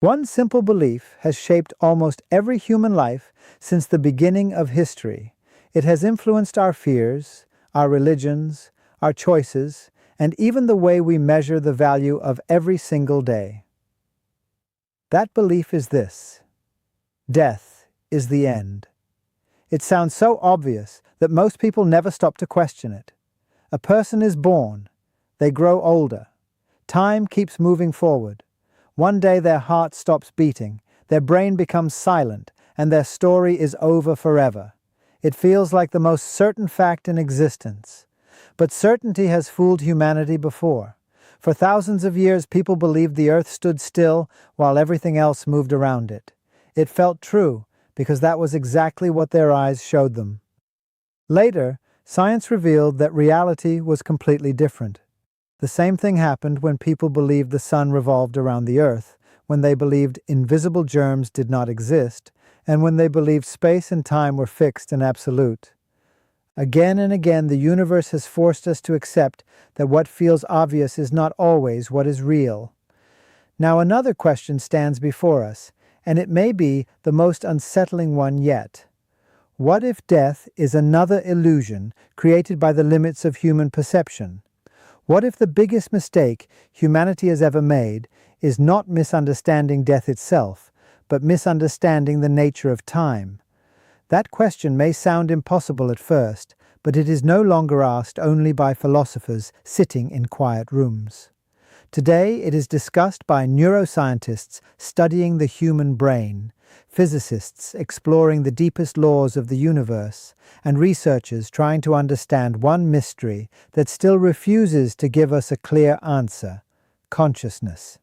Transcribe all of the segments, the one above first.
One simple belief has shaped almost every human life since the beginning of history. It has influenced our fears, our religions, our choices, and even the way we measure the value of every single day. That belief is this: death is the end. It sounds so obvious that most people never stop to question it. A person is born, they grow older, time keeps moving forward. One day their heart stops beating, their brain becomes silent, and their story is over forever. It feels like the most certain fact in existence. But certainty has fooled humanity before. For thousands of years, people believed the earth stood still while everything else moved around it. It felt true because that was exactly what their eyes showed them. Later, science revealed that reality was completely different. The same thing happened when people believed the sun revolved around the earth, when they believed invisible germs did not exist, and when they believed space and time were fixed and absolute. Again and again, the universe has forced us to accept that what feels obvious is not always what is real. Now, another question stands before us, and it may be the most unsettling one yet. What if death is another illusion created by the limits of human perception? What if the biggest mistake humanity has ever made is not misunderstanding death itself, but misunderstanding the nature of time? That question may sound impossible at first, but it is no longer asked only by philosophers sitting in quiet rooms. Today it is discussed by neuroscientists studying the human brain, physicists exploring the deepest laws of the universe, and researchers trying to understand one mystery that still refuses to give us a clear answer: consciousness.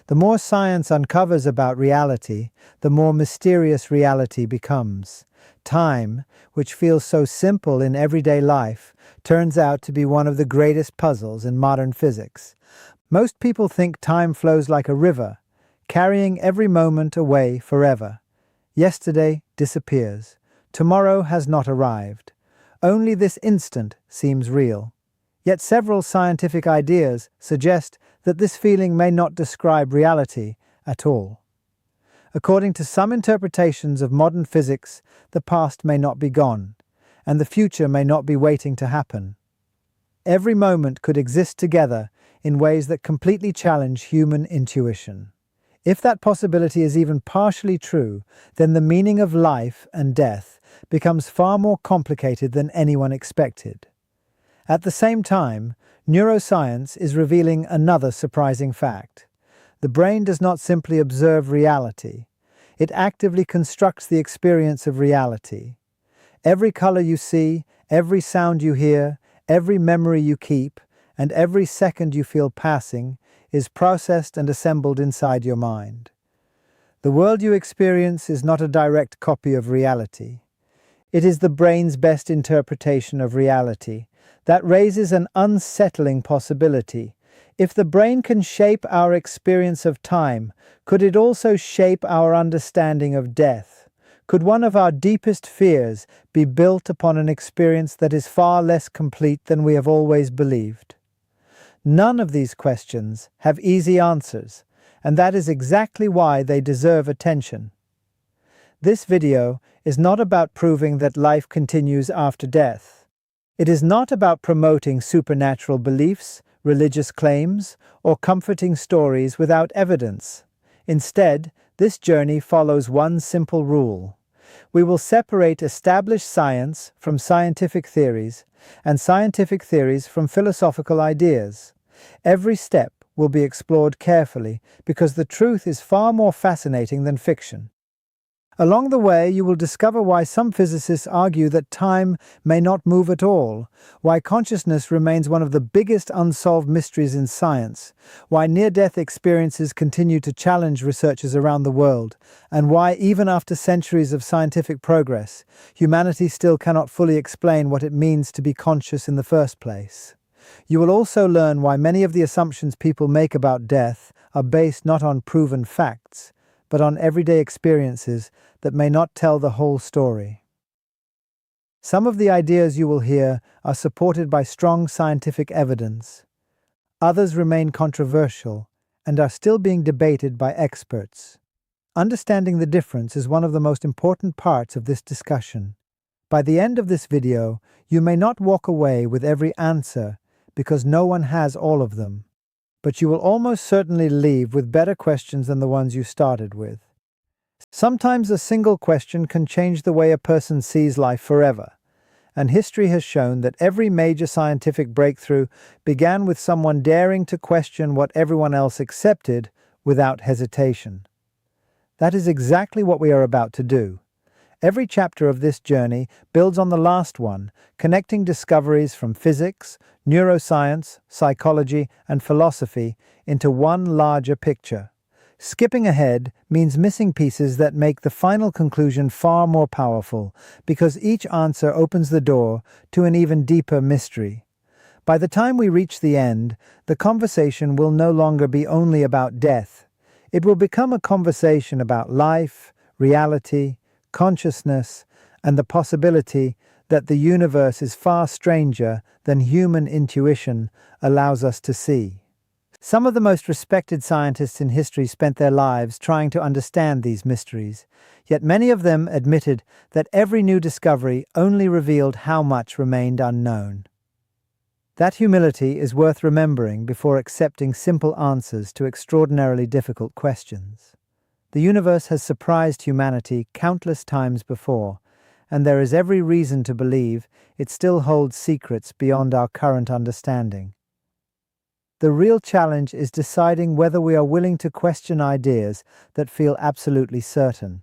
The more science uncovers about reality, the more mysterious reality becomes. Time, which feels so simple in everyday life, turns out to be one of the greatest puzzles in modern physics. Most people think time flows like a river, carrying every moment away forever. Yesterday disappears. Tomorrow has not arrived. Only this instant seems real. Yet several scientific ideas suggest that this feeling may not describe reality at all. According to some interpretations of modern physics, the past may not be gone, and the future may not be waiting to happen. Every moment could exist together in ways that completely challenge human intuition. If that possibility is even partially true, then the meaning of life and death becomes far more complicated than anyone expected. At the same time, neuroscience is revealing another surprising fact. The brain does not simply observe reality. It actively constructs the experience of reality. Every color you see, every sound you hear, every memory you keep, and every second you feel passing is processed and assembled inside your mind. The world you experience is not a direct copy of reality. It is the brain's best interpretation of reality. That raises an unsettling possibility. If the brain can shape our experience of time, could it also shape our understanding of death? Could one of our deepest fears be built upon an experience that is far less complete than we have always believed? None of these questions have easy answers, and that is exactly why they deserve attention. This video is not about proving that life continues after death. It is not about promoting supernatural beliefs, religious claims, or comforting stories without evidence. Instead, this journey follows one simple rule. We will separate established science from scientific theories, and scientific theories from philosophical ideas. Every step will be explored carefully because the truth is far more fascinating than fiction. Along the way, you will discover why some physicists argue that time may not move at all, why consciousness remains one of the biggest unsolved mysteries in science, why near-death experiences continue to challenge researchers around the world, and why, even after centuries of scientific progress, humanity still cannot fully explain what it means to be conscious in the first place. You will also learn why many of the assumptions people make about death are based not on proven facts, but on everyday experiences that may not tell the whole story. Some of the ideas you will hear are supported by strong scientific evidence. Others remain controversial, and are still being debated by experts. Understanding the difference is one of the most important parts of this discussion. By the end of this video, you may not walk away with every answer because no one has all of them, but you will almost certainly leave with better questions than the ones you started with. Sometimes a single question can change the way a person sees life forever, and history has shown that every major scientific breakthrough began with someone daring to question what everyone else accepted without hesitation. That is exactly what we are about to do. Every chapter of this journey builds on the last one, connecting discoveries from physics, neuroscience, psychology, and philosophy into one larger picture. Skipping ahead means missing pieces that make the final conclusion far more powerful, because each answer opens the door to an even deeper mystery. By the time we reach the end, the conversation will no longer be only about death. It will become a conversation about life, reality, consciousness, and the possibility that the universe is far stranger than human intuition allows us to see. Some of the most respected scientists in history spent their lives trying to understand these mysteries, yet many of them admitted that every new discovery only revealed how much remained unknown. That humility is worth remembering before accepting simple answers to extraordinarily difficult questions. The universe has surprised humanity countless times before, and there is every reason to believe it still holds secrets beyond our current understanding. The real challenge is deciding whether we are willing to question ideas that feel absolutely certain.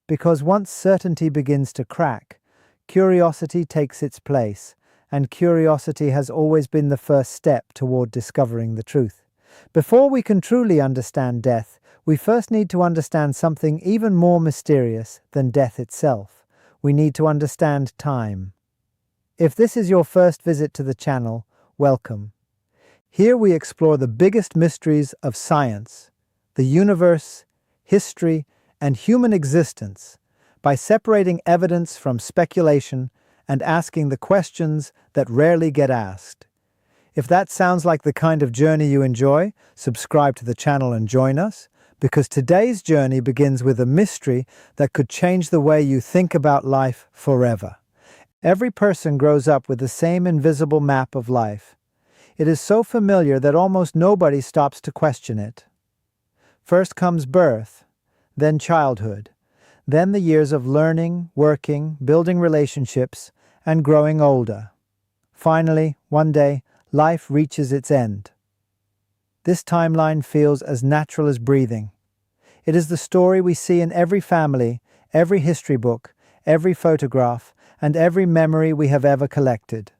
Because once certainty begins to crack, curiosity takes its place, and curiosity has always been the first step toward discovering the truth. Before we can truly understand death, we first need to understand something even more mysterious than death itself. We need to understand time. If this is your first visit to the channel, welcome. Here we explore the biggest mysteries of science, the universe, history, and human existence by separating evidence from speculation and asking the questions that rarely get asked. If that sounds like the kind of journey you enjoy, subscribe to the channel and join us, because today's journey begins with a mystery that could change the way you think about life forever. Every person grows up with the same invisible map of life. It is so familiar that almost nobody stops to question it. First comes birth, then childhood, then the years of learning, working, building relationships, and growing older. Finally, one day, life reaches its end. This timeline feels as natural as breathing. It is the story we see in every family, every history book, every photograph, and every memory we have ever collected.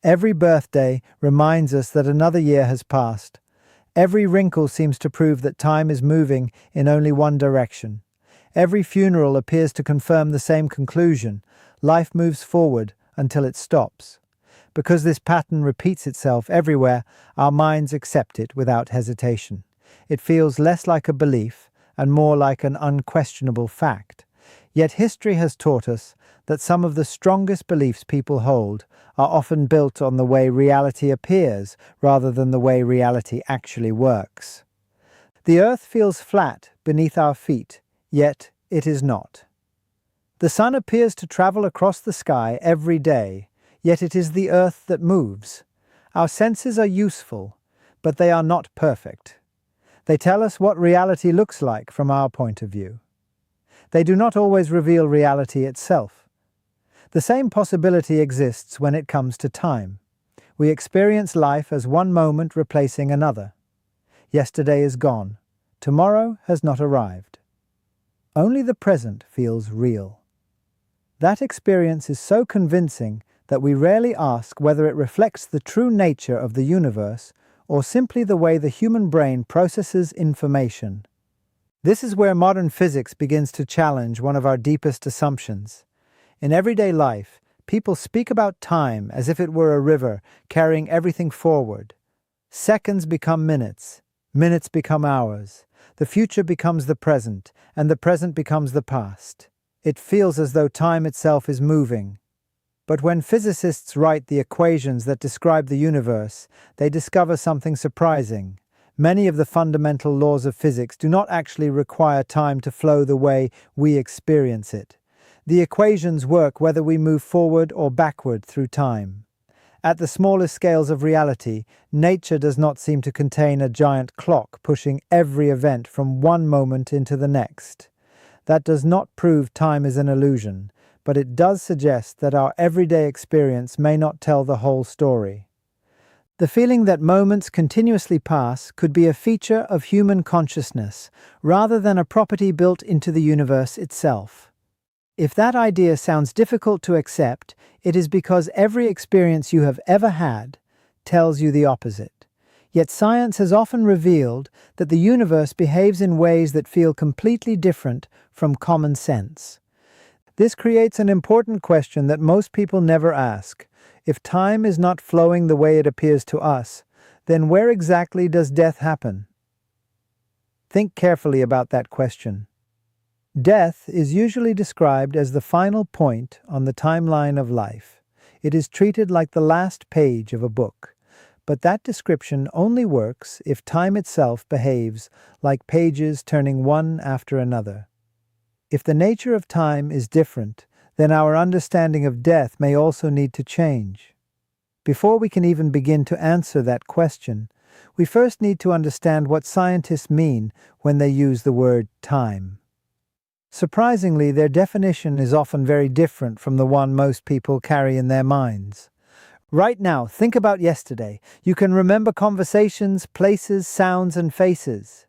Every birthday reminds us that another year has passed. Every wrinkle seems to prove that time is moving in only one direction. Every funeral appears to confirm the same conclusion. Life moves forward until it stops. Because this pattern repeats itself everywhere, our minds accept it without hesitation. It feels less like a belief and more like an unquestionable fact. Yet history has taught us that some of the strongest beliefs people hold are often built on the way reality appears rather than the way reality actually works. The earth feels flat beneath our feet, yet it is not. The sun appears to travel across the sky every day, yet it is the earth that moves. Our senses are useful, but they are not perfect. They tell us what reality looks like from our point of view. They do not always reveal reality itself. The same possibility exists when it comes to time. We experience life as one moment replacing another. Yesterday is gone. Tomorrow has not arrived. Only the present feels real. That experience is so convincing that we rarely ask whether it reflects the true nature of the universe or simply the way the human brain processes information. This is where modern physics begins to challenge one of our deepest assumptions. In everyday life, people speak about time as if it were a river carrying everything forward. Seconds become minutes, minutes become hours, the future becomes the present, and the present becomes the past. It feels as though time itself is moving. But when physicists write the equations that describe the universe, they discover something surprising. Many of the fundamental laws of physics do not actually require time to flow the way we experience it. The equations work whether we move forward or backward through time. At the smallest scales of reality, nature does not seem to contain a giant clock pushing every event from one moment into the next. That does not prove time is an illusion, but it does suggest that our everyday experience may not tell the whole story. The feeling that moments continuously pass could be a feature of human consciousness, rather than a property built into the universe itself. If that idea sounds difficult to accept, it is because every experience you have ever had tells you the opposite. Yet science has often revealed that the universe behaves in ways that feel completely different from common sense. This creates an important question that most people never ask. If time is not flowing the way it appears to us, then where exactly does death happen? Think carefully about that question. Death is usually described as the final point on the timeline of life. It is treated like the last page of a book. But that description only works if time itself behaves like pages turning one after another. If the nature of time is different, then our understanding of death may also need to change. Before we can even begin to answer that question, we first need to understand what scientists mean when they use the word time. Surprisingly, their definition is often very different from the one most people carry in their minds. Right now, think about yesterday. You can remember conversations, places, sounds, and faces.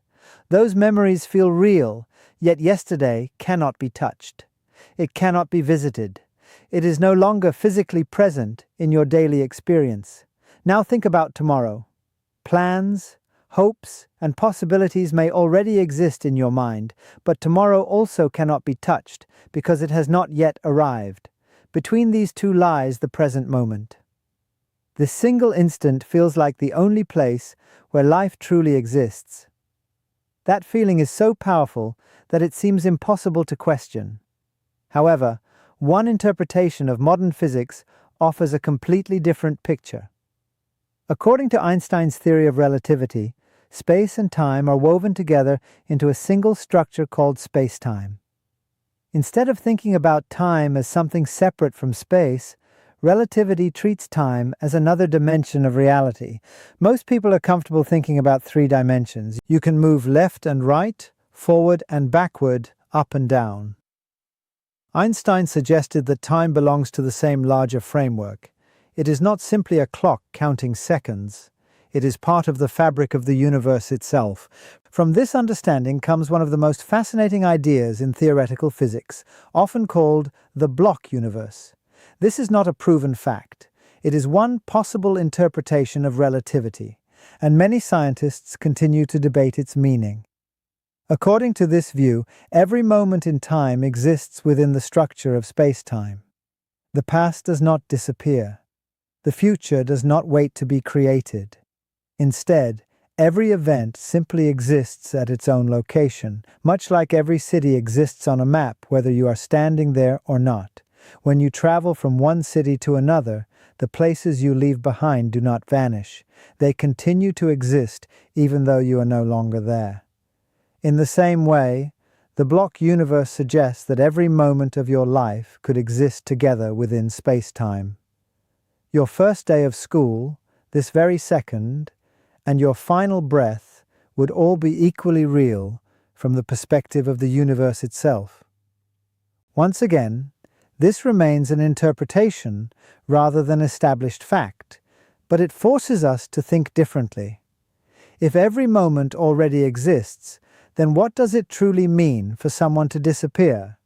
Those memories feel real, yet yesterday cannot be touched. It cannot be visited. It is no longer physically present in your daily experience. Now think about tomorrow. Plans, hopes, and possibilities may already exist in your mind, but tomorrow also cannot be touched because it has not yet arrived. Between these two lies the present moment. This single instant feels like the only place where life truly exists. That feeling is so powerful that it seems impossible to question. However, one interpretation of modern physics offers a completely different picture. According to Einstein's theory of relativity, space and time are woven together into a single structure called spacetime. Instead of thinking about time as something separate from space, relativity treats time as another dimension of reality. Most people are comfortable thinking about three dimensions. You can move left and right, forward and backward, up and down. Einstein suggested that time belongs to the same larger framework. It is not simply a clock counting seconds. It is part of the fabric of the universe itself. From this understanding comes one of the most fascinating ideas in theoretical physics, often called the block universe. This is not a proven fact. It is one possible interpretation of relativity, and many scientists continue to debate its meaning. According to this view, every moment in time exists within the structure of space-time. The past does not disappear. The future does not wait to be created. Instead, every event simply exists at its own location, much like every city exists on a map, whether you are standing there or not. When you travel from one city to another, the places you leave behind do not vanish. They continue to exist even though you are no longer there. In the same way, the block universe suggests that every moment of your life could exist together within space-time. Your first day of school, this very second, and your final breath would all be equally real from the perspective of the universe itself. Once again, this remains an interpretation rather than established fact, but it forces us to think differently. If every moment already exists, then what does it truly mean for someone to disappear?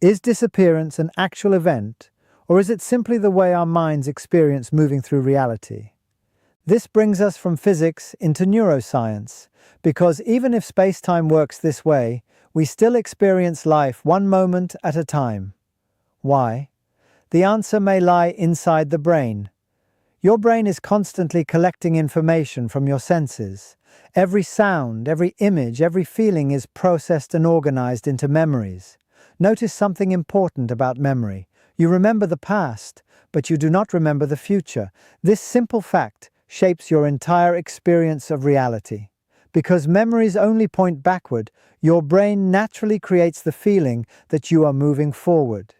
Is disappearance an actual event, or is it simply the way our minds experience moving through reality? This brings us from physics into neuroscience, because even if space-time works this way, we still experience life one moment at a time. Why? The answer may lie inside the brain. Your brain is constantly collecting information from your senses. Every sound, every image, every feeling is processed and organized into memories. Notice something important about memory. You remember the past, but you do not remember the future. This simple fact shapes your entire experience of reality. Because memories only point backward, your brain naturally creates the feeling that you are moving forward.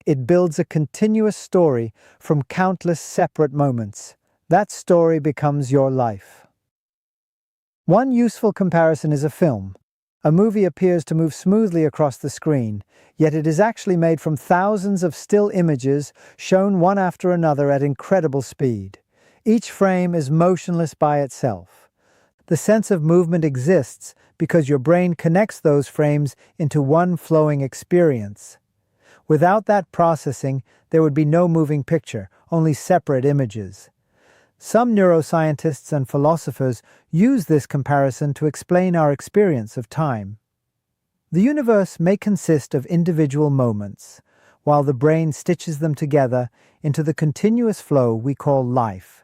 It builds a continuous story from countless separate moments. That story becomes your life. One useful comparison is a film. A movie appears to move smoothly across the screen, yet it is actually made from thousands of still images shown one after another at incredible speed. Each frame is motionless by itself. The sense of movement exists because your brain connects those frames into one flowing experience. Without that processing, there would be no moving picture, only separate images. Some neuroscientists and philosophers use this comparison to explain our experience of time. The universe may consist of individual moments, while the brain stitches them together into the continuous flow we call life.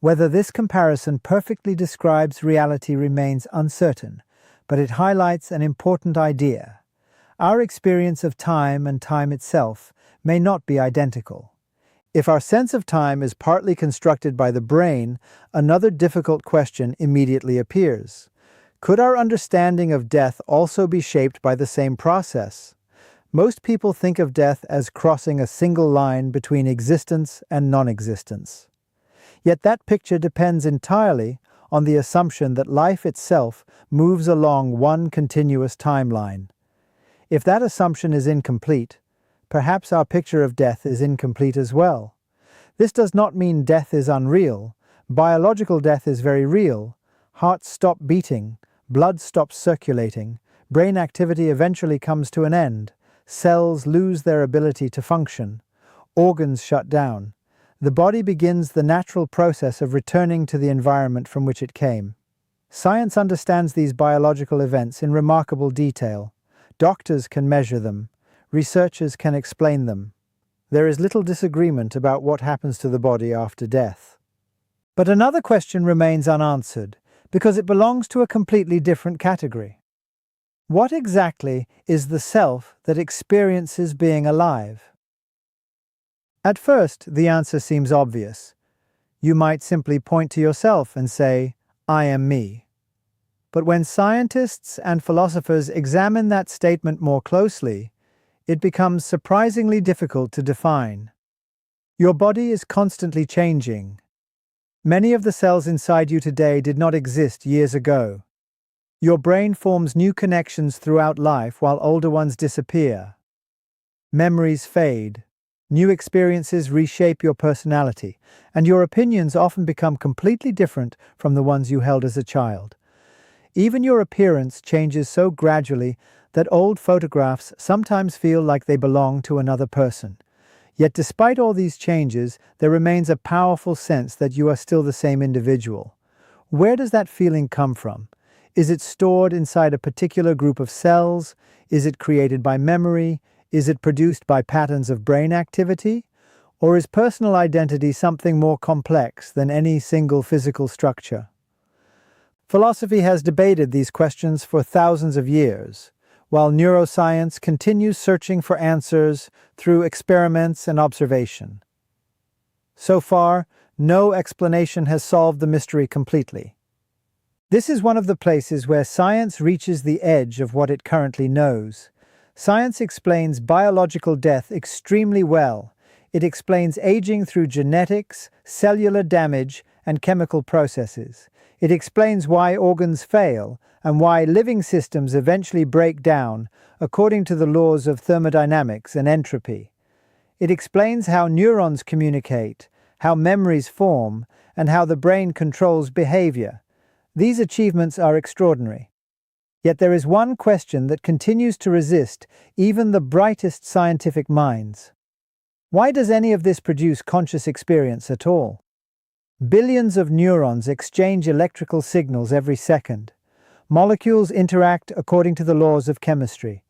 Whether this comparison perfectly describes reality remains uncertain, but it highlights an important idea. Our experience of time and time itself may not be identical. If our sense of time is partly constructed by the brain, another difficult question immediately appears. Could our understanding of death also be shaped by the same process? Most people think of death as crossing a single line between existence and non-existence. Yet that picture depends entirely on the assumption that life itself moves along one continuous timeline. If that assumption is incomplete, perhaps our picture of death is incomplete as well. This does not mean death is unreal. Biological death is very real. Hearts stop beating, blood stops circulating, brain activity eventually comes to an end, cells lose their ability to function, organs shut down. The body begins the natural process of returning to the environment from which it came. Science understands these biological events in remarkable detail. Doctors can measure them. Researchers can explain them. There is little disagreement about what happens to the body after death. But another question remains unanswered, because it belongs to a completely different category. What exactly is the self that experiences being alive? At first, the answer seems obvious. You might simply point to yourself and say, "I am me." But when scientists and philosophers examine that statement more closely, it becomes surprisingly difficult to define. Your body is constantly changing. Many of the cells inside you today did not exist years ago. Your brain forms new connections throughout life while older ones disappear. Memories fade. New experiences reshape your personality, and your opinions often become completely different from the ones you held as a child. Even your appearance changes so gradually that old photographs sometimes feel like they belong to another person. Yet despite all these changes, there remains a powerful sense that you are still the same individual. Where does that feeling come from? Is it stored inside a particular group of cells? Is it created by memory? Is it produced by patterns of brain activity? Or is personal identity something more complex than any single physical structure? Philosophy has debated these questions for thousands of years, while neuroscience continues searching for answers through experiments and observation. So far, no explanation has solved the mystery completely. This is one of the places where science reaches the edge of what it currently knows. Science explains biological death extremely well. It explains aging through genetics, cellular damage, and chemical processes. It explains why organs fail and why living systems eventually break down according to the laws of thermodynamics and entropy. It explains how neurons communicate, how memories form, and how the brain controls behavior. These achievements are extraordinary. Yet there is one question that continues to resist even the brightest scientific minds. Why does any of this produce conscious experience at all? Billions of neurons exchange electrical signals every second. Molecules interact according to the laws of chemistry.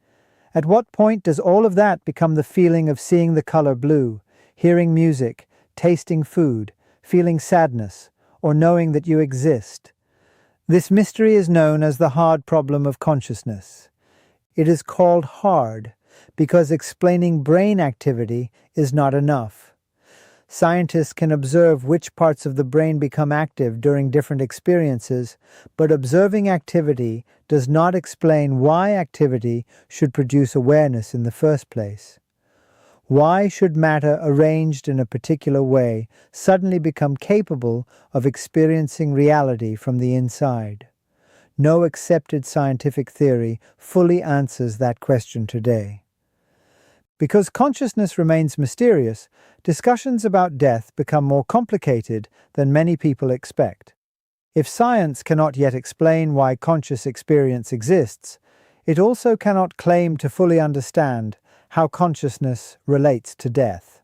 At what point does all of that become the feeling of seeing the color blue, hearing music, tasting food, feeling sadness, or knowing that you exist? This mystery is known as the hard problem of consciousness. It is called hard because explaining brain activity is not enough. Scientists can observe which parts of the brain become active during different experiences, but observing activity does not explain why activity should produce awareness in the first place. Why should matter arranged in a particular way suddenly become capable of experiencing reality from the inside? No accepted scientific theory fully answers that question today. Because consciousness remains mysterious, discussions about death become more complicated than many people expect. If science cannot yet explain why conscious experience exists, it also cannot claim to fully understand how consciousness relates to death.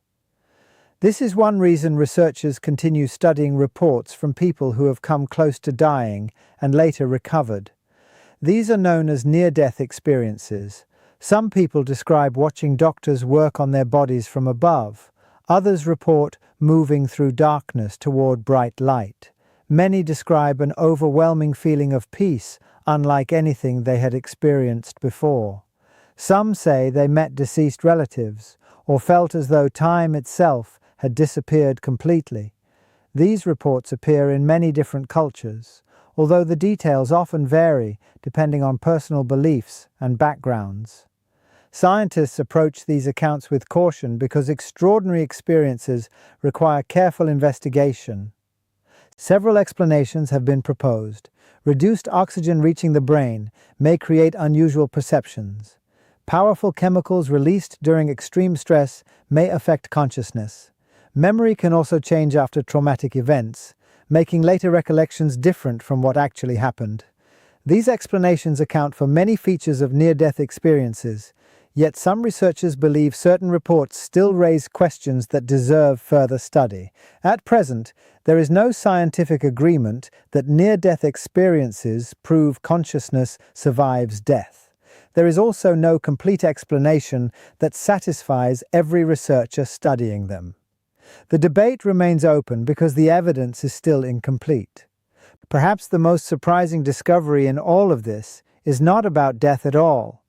This is one reason researchers continue studying reports from people who have come close to dying and later recovered. These are known as near-death experiences. Some people describe watching doctors work on their bodies from above. Others report moving through darkness toward bright light. Many describe an overwhelming feeling of peace, unlike anything they had experienced before. Some say they met deceased relatives, or felt as though time itself had disappeared completely. These reports appear in many different cultures, although the details often vary depending on personal beliefs and backgrounds. Scientists approach these accounts with caution because extraordinary experiences require careful investigation. Several explanations have been proposed. Reduced oxygen reaching the brain may create unusual perceptions. Powerful chemicals released during extreme stress may affect consciousness. Memory can also change after traumatic events, making later recollections different from what actually happened. These explanations account for many features of near-death experiences, yet some researchers believe certain reports still raise questions that deserve further study. At present, there is no scientific agreement that near-death experiences prove consciousness survives death. There is also no complete explanation that satisfies every researcher studying them. The debate remains open because the evidence is still incomplete. Perhaps the most surprising discovery in all of this is not about death at all.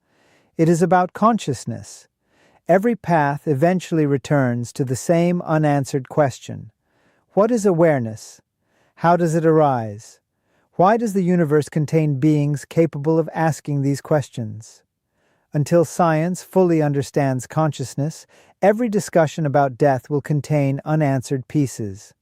It is about consciousness. Every path eventually returns to the same unanswered question. What is awareness? How does it arise? Why does the universe contain beings capable of asking these questions? Until science fully understands consciousness, every discussion about death will contain unanswered pieces.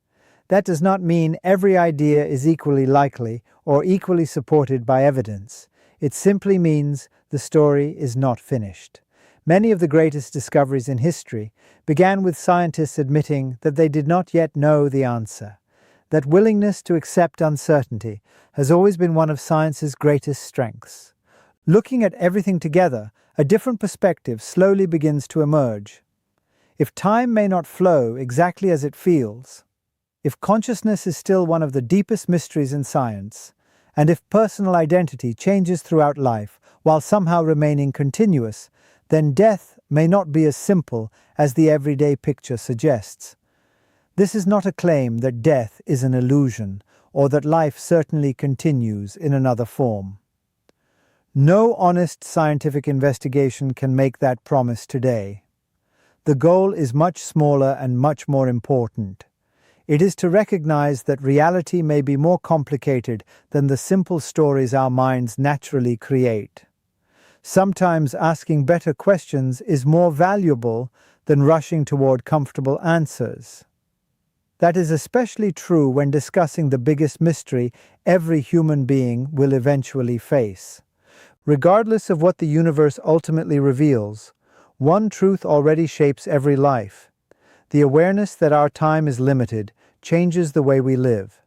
That does not mean every idea is equally likely or equally supported by evidence. It simply means the story is not finished. Many of the greatest discoveries in history began with scientists admitting that they did not yet know the answer. That willingness to accept uncertainty has always been one of science's greatest strengths. Looking at everything together, a different perspective slowly begins to emerge. If time may not flow exactly as it feels, if consciousness is still one of the deepest mysteries in science, and if personal identity changes throughout life while somehow remaining continuous, then death may not be as simple as the everyday picture suggests. This is not a claim that death is an illusion or that life certainly continues in another form. No honest scientific investigation can make that promise today. The goal is much smaller and much more important. It is to recognize that reality may be more complicated than the simple stories our minds naturally create. Sometimes asking better questions is more valuable than rushing toward comfortable answers. That is especially true when discussing the biggest mystery every human being will eventually face. Regardless of what the universe ultimately reveals, one truth already shapes every life. The awareness that our time is limited changes the way we live.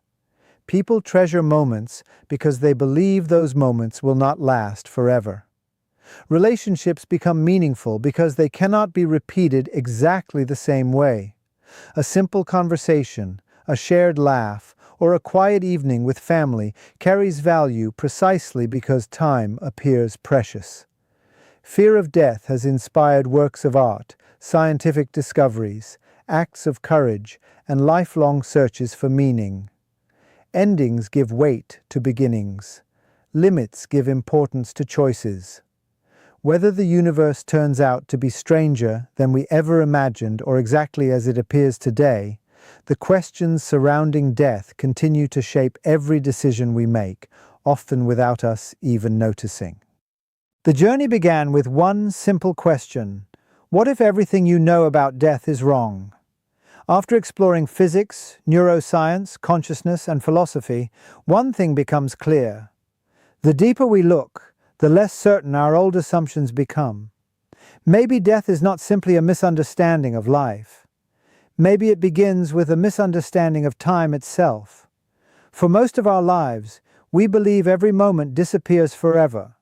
People treasure moments because they believe those moments will not last forever. Relationships become meaningful because they cannot be repeated exactly the same way. A simple conversation, a shared laugh, or a quiet evening with family carries value precisely because time appears precious. Fear of death has inspired works of art, scientific discoveries, acts of courage, and lifelong searches for meaning. Endings give weight to beginnings. Limits give importance to choices. Whether the universe turns out to be stranger than we ever imagined or exactly as it appears today, the questions surrounding death continue to shape every decision we make, often without us even noticing. The journey began with one simple question: what if everything you know about death is wrong? After exploring physics, neuroscience, consciousness, and philosophy, one thing becomes clear. The deeper we look, the less certain our old assumptions become. Maybe death is not simply a misunderstanding of life. Maybe it begins with a misunderstanding of time itself. For most of our lives, we believe every moment disappears forever.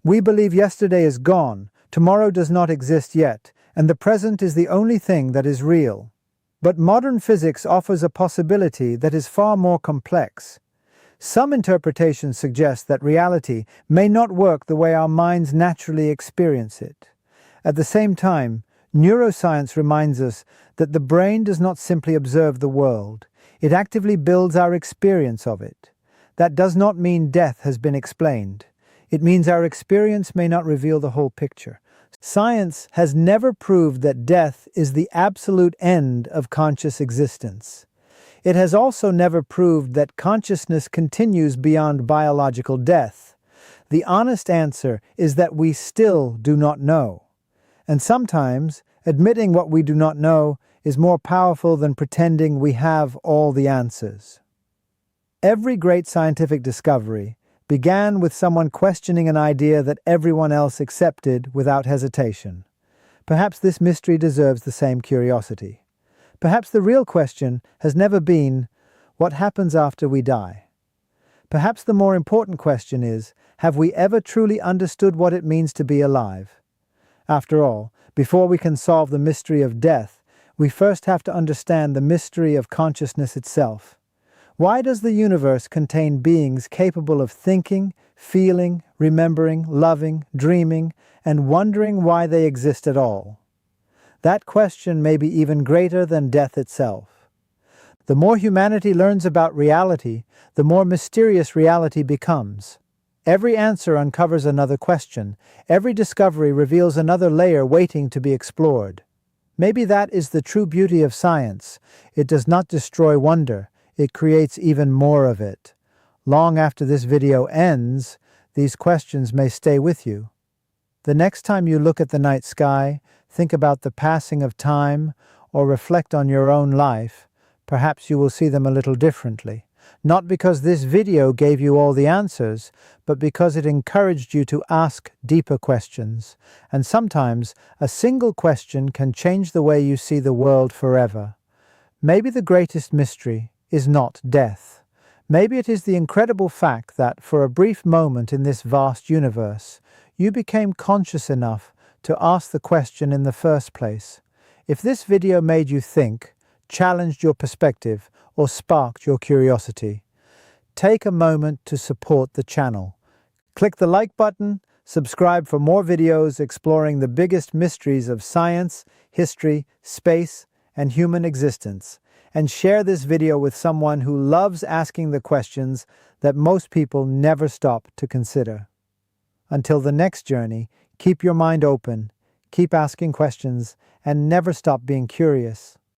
We believe yesterday is gone, tomorrow does not exist yet, and the present is the only thing that is real. But modern physics offers a possibility that is far more complex. Some interpretations suggest that reality may not work the way our minds naturally experience it. At the same time, neuroscience reminds us that the brain does not simply observe the world, it actively builds our experience of it. That does not mean death has been explained. It means our experience may not reveal the whole picture. Science has never proved that death is the absolute end of conscious existence. It has also never proved that consciousness continues beyond biological death. The honest answer is that we still do not know. And sometimes, admitting what we do not know is more powerful than pretending we have all the answers. Every great scientific discovery began with someone questioning an idea that everyone else accepted without hesitation. Perhaps this mystery deserves the same curiosity. Perhaps the real question has never been, what happens after we die? Perhaps the more important question is, have we ever truly understood what it means to be alive? After all, before we can solve the mystery of death, we first have to understand the mystery of consciousness itself. Why does the universe contain beings capable of thinking, feeling, remembering, loving, dreaming, and wondering why they exist at all? That question may be even greater than death itself. The more humanity learns about reality, the more mysterious reality becomes. Every answer uncovers another question. Every discovery reveals another layer waiting to be explored. Maybe that is the true beauty of science. It does not destroy wonder. It creates even more of it. Long after this video ends, these questions may stay with you. The next time you look at the night sky, think about the passing of time, or reflect on your own life, perhaps you will see them a little differently. Not because this video gave you all the answers, but because it encouraged you to ask deeper questions. And sometimes, a single question can change the way you see the world forever. Maybe the greatest mystery is not death. Maybe it is the incredible fact that, for a brief moment in this vast universe, you became conscious enough to ask the question in the first place. If this video made you think, challenged your perspective, or sparked your curiosity, take a moment to support the channel. Click the like button, subscribe for more videos exploring the biggest mysteries of science, history, space, and human existence, and share this video with someone who loves asking the questions that most people never stop to consider. Until the next journey, keep your mind open, keep asking questions, and never stop being curious.